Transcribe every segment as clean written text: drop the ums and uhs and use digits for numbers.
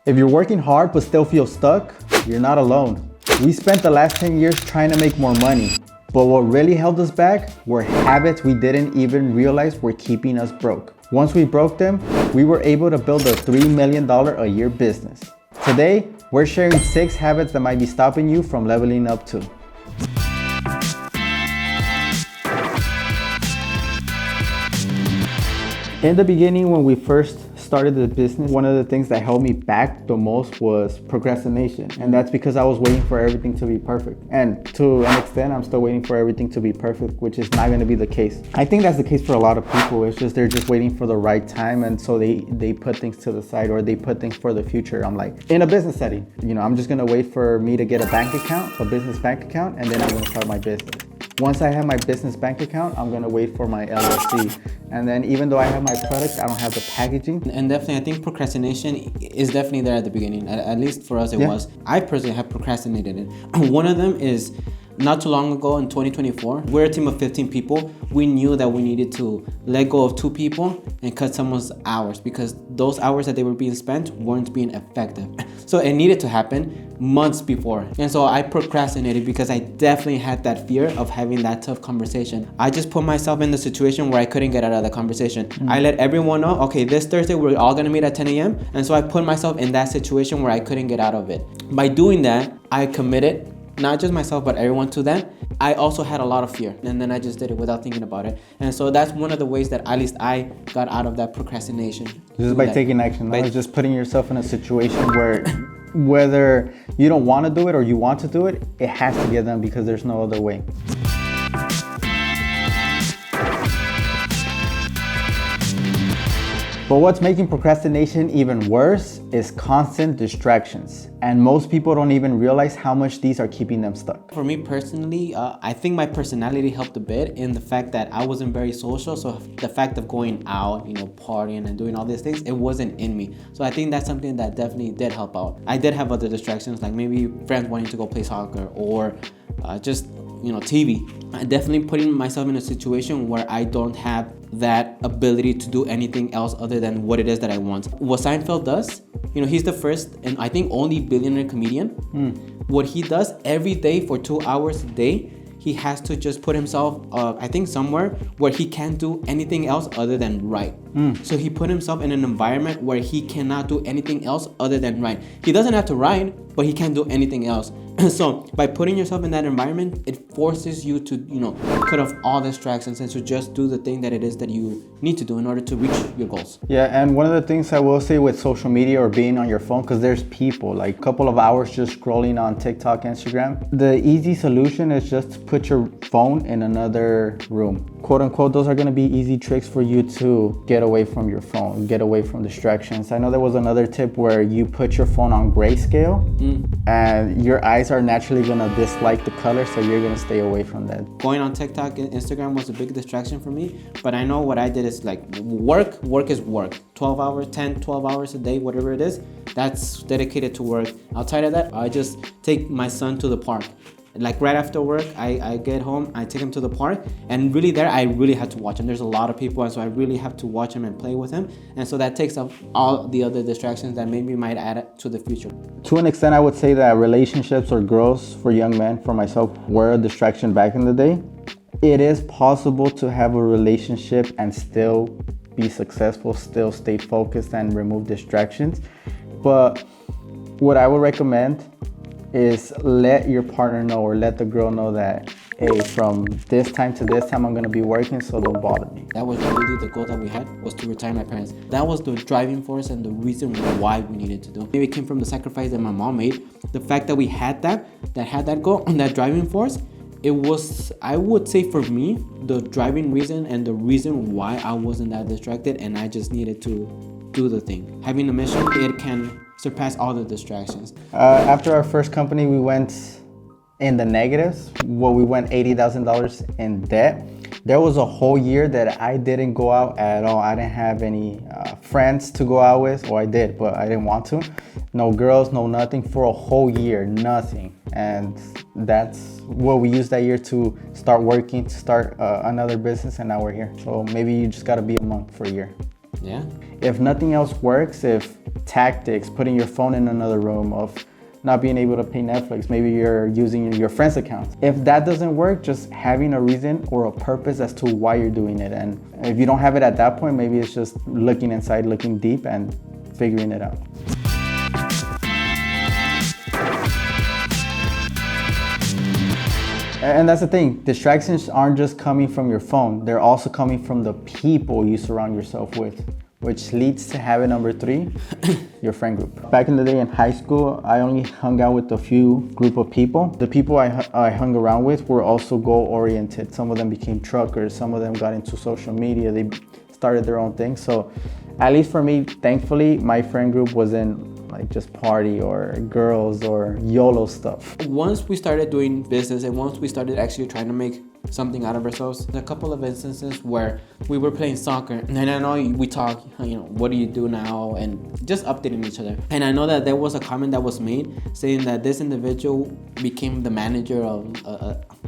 If you're working hard but still feel stuck, you're not alone. We spent the last 10 years trying to make more money, but what really held us back were habits we didn't even realize were keeping us broke. Once we broke them, we were able to build a $3 million a year business. Today, we're sharing 6 habits that might be stopping you from leveling up too. In the beginning, when we first started the business, one of the things that held me back the most was procrastination. And that's because I was waiting for everything to be perfect. And to an extent, I'm still waiting for everything to be perfect, which is not going to be the case. I think that's the case for a lot of people. It's just they're just waiting for the right time. And so they put things to the side, or they put things for the future. I'm like, in a business setting, I'm just going to wait for me to get a bank account, a business bank account, and then I'm going to start my business. Once I have my business bank account, I'm gonna wait for my LLC. And then even though I have my product, I don't have the packaging. And definitely, I think procrastination is definitely there at the beginning. At least for us, it was. I personally have procrastinated it. One of them is not too long ago in 2024, we're a team of 15 people. We knew that we needed to let go of 2 people and cut someone's hours because those hours that they were being spent weren't being effective. So it needed to happen months before. And so I procrastinated because I definitely had that fear of having that tough conversation. I just put myself in the situation where I couldn't get out of the conversation. I let everyone know, okay, this Thursday we're all gonna meet at 10 a.m. And so I put myself in that situation where I couldn't get out of it. By doing that, I committed not just myself, but everyone to that. I also had a lot of fear, and then I just did it without thinking about it. And so that's one of the ways that at least I got out of that procrastination. This is by taking action. It's just putting yourself in a situation where whether you don't want to do it or you want to do it, it has to get done because there's no other way. But what's making procrastination even worse is constant distractions. And most people don't even realize how much these are keeping them stuck. For me personally, I think my personality helped a bit in the fact that I wasn't very social. So the fact of going out, partying and doing all these things, it wasn't in me. So I think that's something that definitely did help out. I did have other distractions, like maybe friends wanting to go play soccer or just TV. I definitely putting myself in a situation where I don't have that ability to do anything else other than what it is that I want. What Seinfeld does, he's the first and I think only billionaire comedian. What he does every day for 2 hours a day, he has to just put himself, I think somewhere where he can't do anything else other than write. So he put himself in an environment where he cannot do anything else other than write. He doesn't have to write, but he can't do anything else. So by putting yourself in that environment, it forces you to, cut off all distractions and to just do the thing that it is that you need to do in order to reach your goals. Yeah, and one of the things I will say with social media or being on your phone, because there's people like a couple of hours just scrolling on TikTok, Instagram. The easy solution is just to put your phone in another room. Quote unquote, those are going to be easy tricks for you to get away from your phone, get away from distractions. I know there was another tip where you put your phone on grayscale and your eyes are naturally going to dislike the color, so you're going to stay away from that. Going on TikTok and Instagram was a big distraction for me, but I know what I did is like work is work. 12 hours, 10, 12 hours a day, whatever it is, that's dedicated to work. Outside of that, I just take my son to the park. Like right after work, I get home, I take him to the park, and really there, I really have to watch him. There's a lot of people, and so I really have to watch him and play with him. And so that takes up all the other distractions that maybe might add to the future. To an extent, I would say that relationships or growth for young men, for myself, were a distraction back in the day. It is possible to have a relationship and still be successful, still stay focused and remove distractions. But what I would recommend is let your partner know or let the girl know that, hey, from this time to this time, I'm going to be working, so don't bother me. That was really the goal that we had, was to retire my parents. That was the driving force and the reason why we needed to do it. Maybe it came from the sacrifice that my mom made. The fact that we had that goal and that driving force, it was, I would say for me, the driving reason and the reason why I wasn't that distracted and I just needed to do the thing. Having a mission, it can surpass all the distractions. After our first company, we went in the negatives. Well, we went $80,000 in debt. There was a whole year that I didn't go out at all. I didn't have any friends to go out with, or I did, but I didn't want to. No girls, no nothing for a whole year, nothing. And that's what we used that year to start working, to start another business, and now we're here. So maybe you just gotta be a monk for a year. Yeah. If nothing else works, if tactics, putting your phone in another room, of not being able to pay Netflix, maybe you're using your friend's account. If that doesn't work, just having a reason or a purpose as to why you're doing it. And if you don't have it at that point, maybe it's just looking inside, looking deep, and figuring it out. And that's the thing, distractions aren't just coming from your phone, they're also coming from the people you surround yourself with, which leads to habit number 3, your friend group. Back in the day in high school, I only hung out with a few group of people. The people I hung around with were also goal-oriented. Some of them became truckers, some of them got into social media, they started their own thing. So at least for me, thankfully, my friend group wasn't like just party or girls or YOLO stuff. Once we started doing business and once we started actually trying to make something out of ourselves, a couple of instances where we were playing soccer, and I know we talk, what do you do now, and just updating each other. And I know that there was a comment that was made saying that this individual became the manager of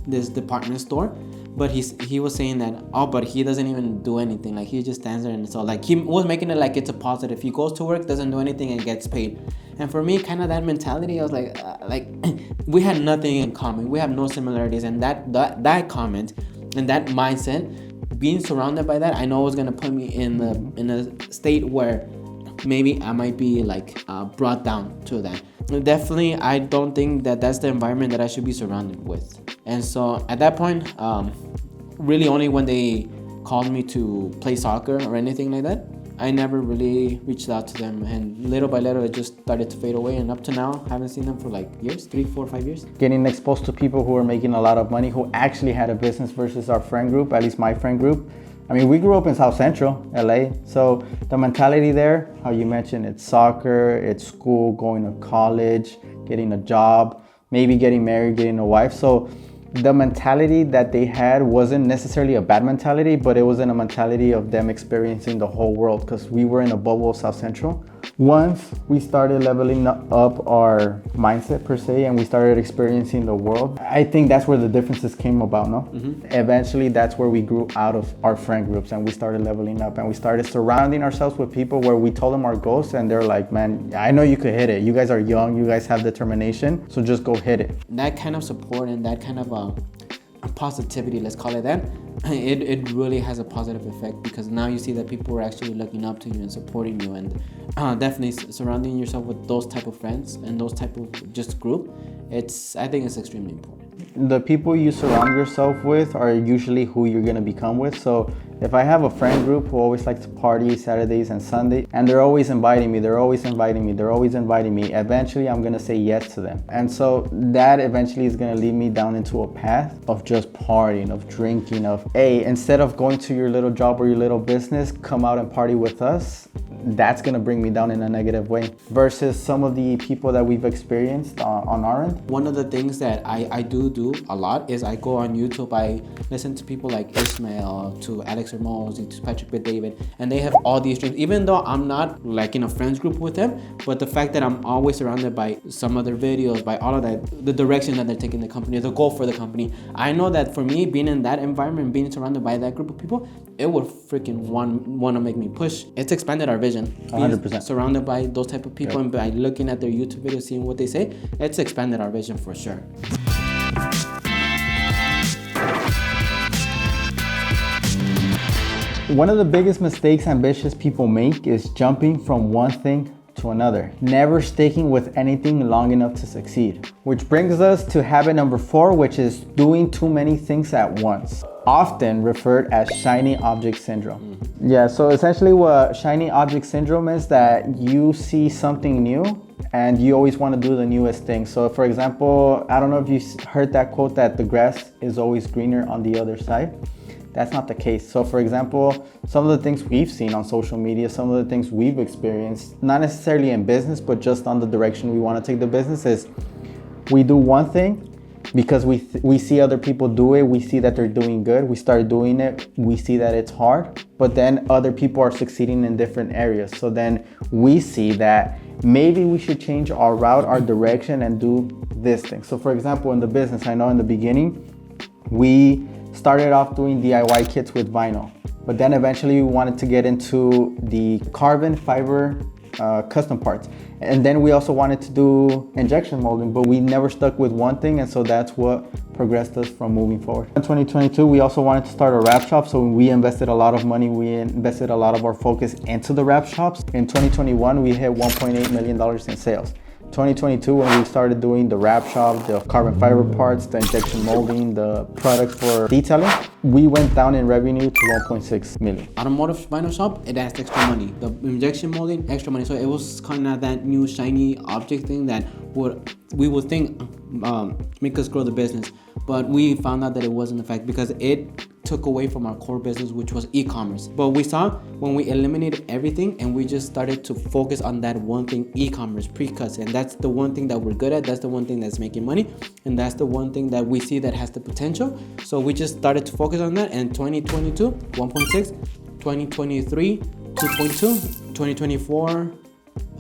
this department store, but he was saying that, but he doesn't even do anything, like he just stands there. And so like he was making it like it's a positive. He goes to work, doesn't do anything, and gets paid. And for me, kind of that mentality, I was like we had nothing in common, we have no similarities. And that comment and that mindset, being surrounded by that, I know it was gonna put me in a state where maybe I might be like brought down to that. Definitely, I don't think that that's the environment that I should be surrounded with. And so at that point, really only when they called me to play soccer or anything like that, I never really reached out to them. And little by little, it just started to fade away. And up to now, I haven't seen them for like years, 3, 4, 5 years. Getting exposed to people who are making a lot of money, who actually had a business versus our friend group, at least my friend group. I mean, we grew up in South Central, LA. So the mentality there, how you mentioned, it's soccer, it's school, going to college, getting a job, maybe getting married, getting a wife. So the mentality that they had wasn't necessarily a bad mentality, but it wasn't a mentality of them experiencing the whole world, because we were in a bubble of South Central. Once we started leveling up our mindset per se, and we started experiencing the world, I think that's where the differences came about, no? Mm-hmm. Eventually, that's where we grew out of our friend groups and we started leveling up, and we started surrounding ourselves with people where we told them our goals, and they're like, man, I know you could hit it. You guys are young, you guys have determination, so just go hit it. That kind of support and that kind of positivity, let's call it that, it really has a positive effect, because now you see that people are actually looking up to you and supporting you. And definitely surrounding yourself with those type of friends and those type of just group, I think it's extremely important. The people you surround yourself with are usually who you're gonna become with. So if I have a friend group who always likes to party Saturdays and Sundays, and they're always inviting me, eventually I'm gonna say yes to them. And so that eventually is gonna lead me down into a path of just partying, of drinking, of, hey, instead of going to your little job or your little business, come out and party with us. That's gonna bring me down in a negative way, versus some of the people that we've experienced on our end. One of the things that I do a lot is I go on YouTube, I listen to people like Ismail, to Alex Hermosi, to Patrick Bet-David, and they have all these dreams. Even though I'm not like in a friends group with them, but the fact that I'm always surrounded by some of their videos, by all of that, the direction that they're taking the company, the goal for the company, I know that for me, being in that environment, being surrounded by that group of people, it would freaking want to make me push. It's expanded our vision. 100%. Surrounded by those type of people, and by looking at their YouTube videos, seeing what they say, it's expanded our vision for sure. One of the biggest mistakes ambitious people make is jumping from one thing to another, never sticking with anything long enough to succeed. Which brings us to habit number 4, which is doing too many things at once, often referred as shiny object syndrome. Yeah, so essentially what shiny object syndrome is, that you see something new and you always want to do the newest thing. So for example, I don't know if you heard that quote that the grass is always greener on the other side. That's not the case. So for example, some of the things we've seen on social media, some of the things we've experienced, not necessarily in business, but just on the direction we want to take the business, is we do one thing because we see other people do it, we see that they're doing good, we start doing it, we see that it's hard, but then other people are succeeding in different areas. So then we see that maybe we should change our route, our direction, and do this thing. So for example, in the business, I know in the beginning, we started off doing DIY kits with vinyl. But then eventually we wanted to get into the carbon fiber custom parts. And then we also wanted to do injection molding, but we never stuck with one thing. And so that's what progressed us from moving forward. In 2022, we also wanted to start a wrap shop. So we invested a lot of money. We invested a lot of our focus into the wrap shops. In 2021, we hit $1.8 million in sales. 2022, when we started doing the wrap shop, the carbon fiber parts, the injection molding, the products for detailing, we went down in revenue to 1.6 million. Automotive vinyl shop, it has extra money. The injection molding, extra money. So it was kind of that new shiny object thing that we would think make us grow the business. But we found out that it wasn't the fact, because it took away from our core business, which was e-commerce. But we saw when we eliminated everything and we just started to focus on that one thing, e-commerce, pre-cuts, and that's the one thing that we're good at, that's the one thing that's making money, and that's the one thing that we see that has the potential. So we just started to focus on that. And 2022, 1.6, 2023, 2.2, 2024,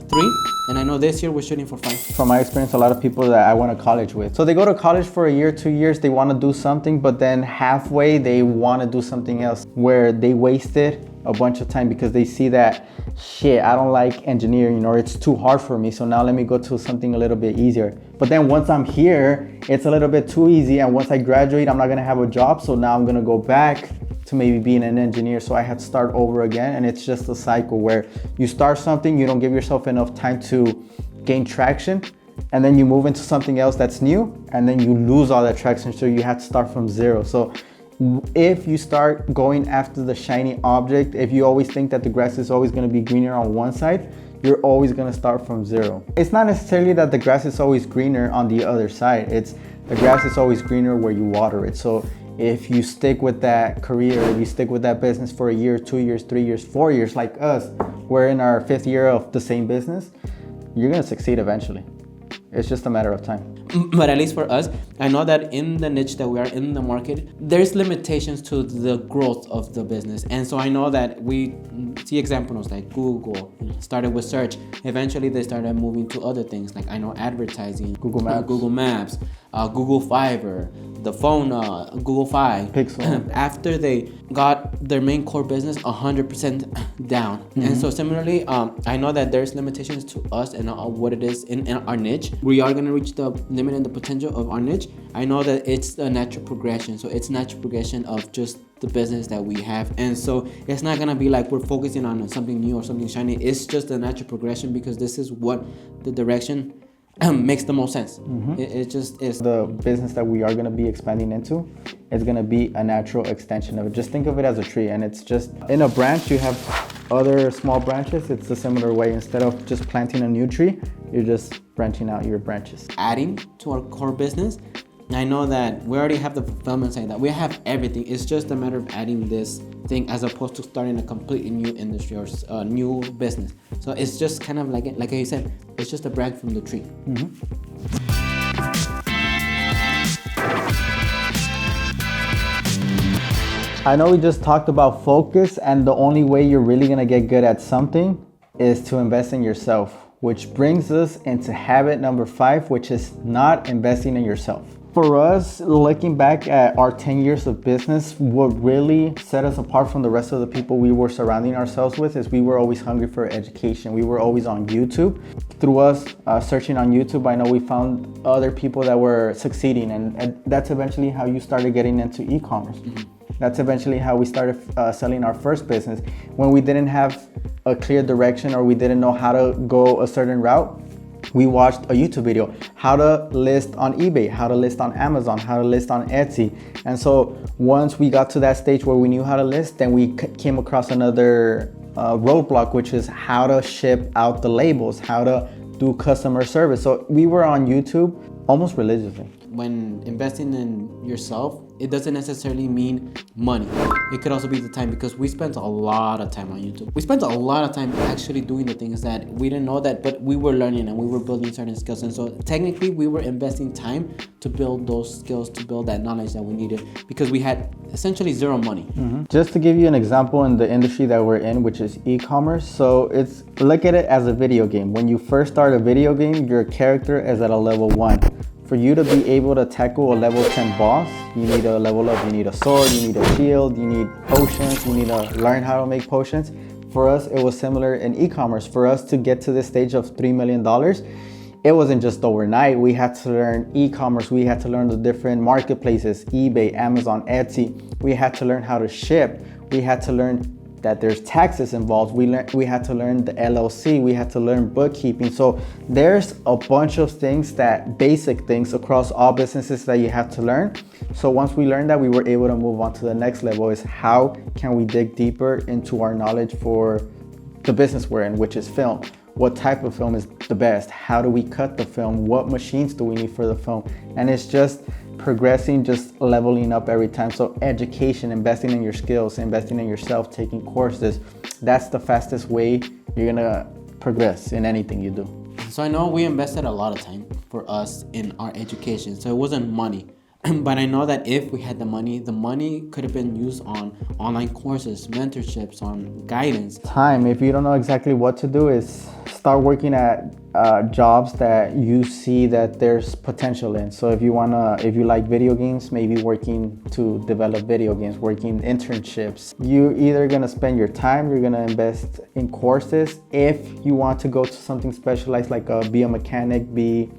3, and I know this year we're shooting for 5. From my experience, a lot of people that I went to college with. So they go to college for a year, 2 years, they want to do something, but then halfway they want to do something else, where they wasted a bunch of time because they see that, shit, I don't like engineering, or it's too hard for me, so now let me go to something a little bit easier. But then once I'm here, it's a little bit too easy, and once I graduate, I'm not gonna have a job, so now I'm gonna go back to maybe being an engineer, so I had to start over again. And it's just a cycle where you start something, you don't give yourself enough time to gain traction, and then you move into something else that's new, and then you lose all that traction, so you have to start from zero. So if you start going after the shiny object, if you always think that the grass is always going to be greener on one side, you're always going to start from zero. It's not necessarily that the grass is always greener on the other side. It's the grass is always greener where you water it. So if you stick with that career, if you stick with that business for a year, 2 years, 3 years, 4 years, like us, we're in our 5th year of the same business, you're going to succeed eventually. It's just a matter of time. But at least for us, I know that in the niche that we are in the market, there's limitations to the growth of the business. And so I know that we see examples like Google started with search. Eventually they started moving to other things, like I know advertising, Google Maps, Google Fiverr, the phone, Google Fi. Pixel. After they got their main core business 100% down. And so similarly, I know that there's limitations to us and what it is in our niche. We are going to reach the limit and the potential of our niche. I know that it's a natural progression. So it's natural progression of just the business that we have. And so it's not going to be like we're focusing on something new or something shiny. It's just a natural progression, because this is what the direction makes the most sense. It just is. The business that we are going to be expanding into is going to be a natural extension of it. Just think of it as a tree, and it's just in a branch you have other small branches. It's a similar way. Instead of just planting a new tree, you're just branching out your branches. Adding to our core business, I know that we already have the fulfillment side, that we have everything. It's just a matter of adding this thing as opposed to starting a completely new industry or a new business. So it's just kind of like you said, it's just a branch from the tree. I know we just talked about focus, and the only way you're really going to get good at something is to invest in yourself, which brings us into habit number 5, which is not investing in yourself. For us, looking back at our 10 years of business, what really set us apart from the rest of the people we were surrounding ourselves with is we were always hungry for education. We were always on YouTube. Through us searching on YouTube, I know we found other people that were succeeding, and that's eventually how you started getting into e-commerce. That's eventually how we started selling our first business. When we didn't have a clear direction, or we didn't know how to go a certain route, we watched a YouTube video, how to list on eBay, how to list on Amazon, how to list on Etsy. And so once we got to that stage where we knew how to list, then we came across another roadblock, which is how to ship out the labels, how to do customer service. So we were on YouTube almost religiously. When investing in yourself, it doesn't necessarily mean money. It could also be the time, because we spent a lot of time on YouTube. We spent a lot of time actually doing the things that we didn't know that, but we were learning and we were building certain skills. And so technically we were investing time to build those skills, to build that knowledge that we needed, because we had essentially zero money. Just to give you an example in the industry that we're in, which is e-commerce. So look at it as a video game. When you first start a video game, your character is at a level 1. For you to be able to tackle a level 10 boss, you need a level up. You need a sword, you need a shield, you need potions, you need to learn how to make potions. For us, it was similar in e-commerce. For us to get to this stage of $3 million, it wasn't just overnight. We had to learn e-commerce. We had to learn the different marketplaces, eBay, Amazon, Etsy. We had to learn how to ship. We had to learn that there's taxes involved. We had to learn the LLC. We had to learn bookkeeping. So there's a bunch of things, that basic things across all businesses that you have to learn. So once we learned that, we were able to move on to the next level, is how can we dig deeper into our knowledge for the business we're in, which is film. What type of film is the best? How do we cut the film? What machines do we need for the film? And it's just progressing, just leveling up every time. So education, investing in your skills, investing in yourself, taking courses, that's the fastest way you're gonna progress in anything you do. So I know we invested a lot of time for us in our education. So it wasn't money. But I know that if we had the money could have been used on online courses, mentorships, on guidance. Time. If you don't know exactly what to do, is start working at jobs that you see that there's potential in. So if you like video games, maybe working to develop video games, working internships. You're either gonna spend your time, you're gonna invest in courses. If you want to go to something specialized, like be a mechanic, be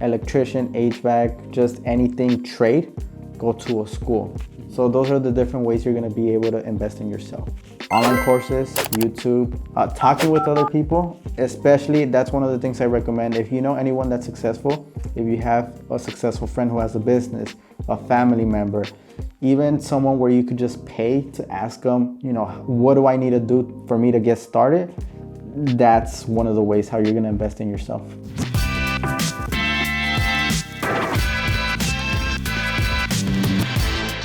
electrician, HVAC, just anything trade, go to a school. So those are the different ways you're gonna be able to invest in yourself. Online courses, YouTube, talking with other people, especially that's one of the things I recommend. If you know anyone that's successful, if you have a successful friend who has a business, a family member, even someone where you could just pay to ask them, what do I need to do for me to get started? That's one of the ways how you're gonna invest in yourself.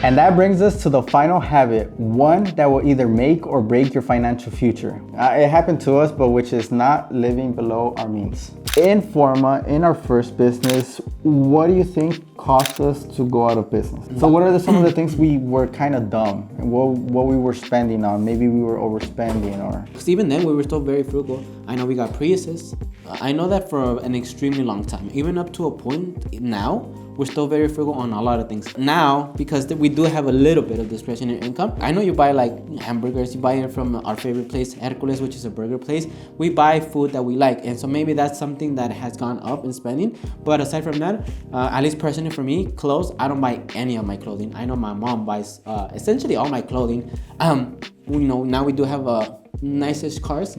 And that brings us to the final habit, one that will either make or break your financial future. It happened to us, but which is not living below our means. In Forma, in our first business, what do you think cost us to go out of business? So what are some of the things we were kind of dumb, and what we were spending on? Maybe we were overspending, or... Because even then we were still very frugal. I know we got Priuses. I know that for an extremely long time, even up to a point now, we're still very frugal on a lot of things. Now, because we do have a little bit of discretionary income, I know you buy like hamburgers, you buy it from our favorite place, Hercules, which is a burger place. We buy food that we like. And so maybe that's something that has gone up in spending. But aside from that, at least personally for me, clothes, I don't buy any of my clothing. I know my mom buys essentially all my clothing. Now we do have nicest cars.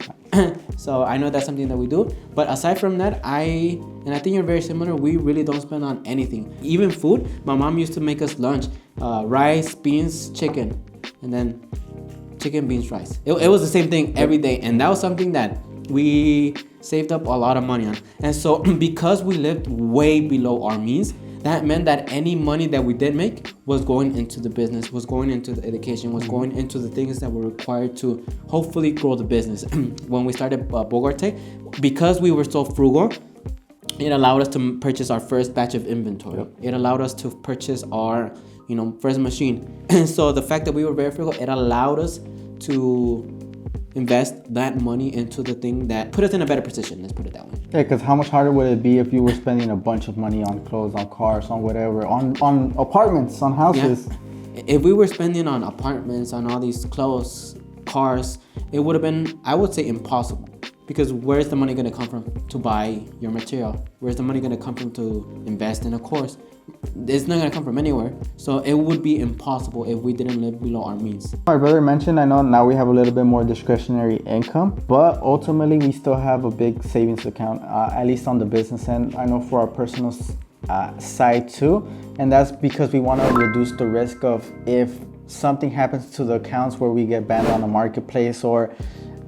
So I know that's something that we do. But aside from that, I think you're very similar. We really don't spend on anything. Even food, my mom used to make us lunch, rice, beans, chicken, and then chicken, beans, rice. It was the same thing every day. And that was something that we saved up a lot of money on. And so because we lived way below our means, that meant that any money that we did make was going into the business, was going into the education, was going into the things that were required to hopefully grow the business. When we started Bogarte, because we were so frugal, it allowed us to purchase our first batch of inventory. Yep. It allowed us to purchase our, first machine. And so the fact that we were very frugal, it allowed us to invest that money into the thing that put us in a better position. Let's put it that way. Yeah, because how much harder would it be if you were spending a bunch of money on clothes, on cars, on whatever, on apartments, on houses? Yeah. If we were spending on apartments, on all these clothes, cars, it would have been, I would say, impossible. Because where's the money going to come from to buy your material? Where's the money going to come from to invest in a course? It's not going to come from anywhere. So it would be impossible if we didn't live below our means. My brother mentioned, I know now we have a little bit more discretionary income, but ultimately we still have a big savings account, at least on the business end. I know for our personal side too. And that's because we want to reduce the risk of if something happens to the accounts where we get banned on the marketplace, or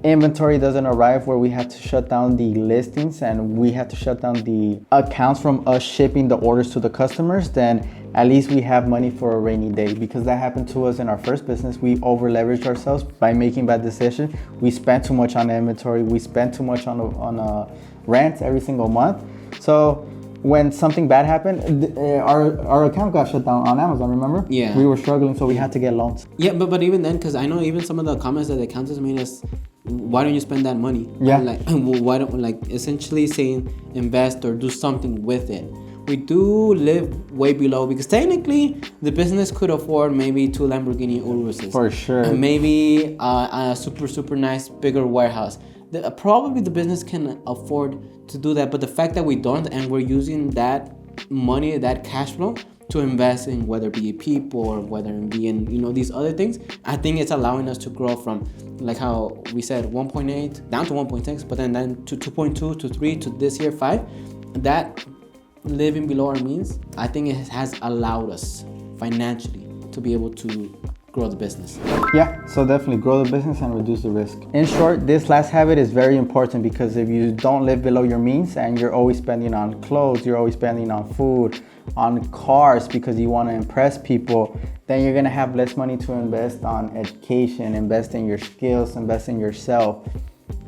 inventory doesn't arrive where we have to shut down the listings and we have to shut down the accounts from us shipping the orders to the customers, then at least we have money for a rainy day. Because that happened to us in our first business. We over leveraged ourselves by making bad decisions. We spent too much on inventory. We spent too much on rent every single month. So when something bad happened, our account got shut down on Amazon, remember? Yeah. We were struggling, so we had to get loans. Yeah, but even then, because I know even some of the comments that the accountants made us, why don't you spend that money? Yeah. Why don't, essentially saying invest or do something with it. we do live way below, because technically the business could afford maybe 2 Lamborghini Uruses. For sure. And maybe a super nice bigger warehouse. Probably the business can afford to do that, but the fact that we don't, and we're using that money, that cash flow, to invest in, whether it be people or whether it be in, these other things, I think it's allowing us to grow from, like how we said, 1.8 down to 1.6, but then to 2.2 to 3 to this year 5. That living below our means, I think it has allowed us financially to be able to grow the business. Yeah, so definitely grow the business and reduce the risk. In short, this last habit is very important, because if you don't live below your means and you're always spending on clothes, you're always spending on food, on cars because you want to impress people, then you're going to have less money to invest on education, invest in your skills, invest in yourself.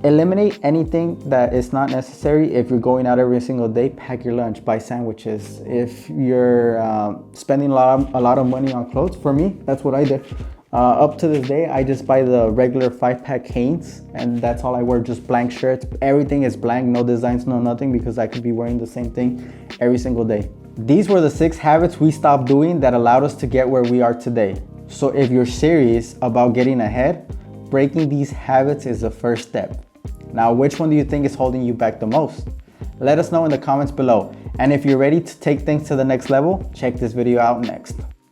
Eliminate anything that is not necessary. If you're going out every single day, pack your lunch, buy sandwiches. If you're spending a lot of money on clothes, for me, that's what I did. Up to this day, I just buy the regular 5-pack Hanes, and that's all I wear, just blank shirts. Everything is blank, no designs, no nothing, because I could be wearing the same thing every single day. These were the 6 habits we stopped doing that allowed us to get where we are today. So if you're serious about getting ahead, breaking these habits is the first step. Now, which one do you think is holding you back the most? Let us know in the comments below. And if you're ready to take things to the next level, check this video out next.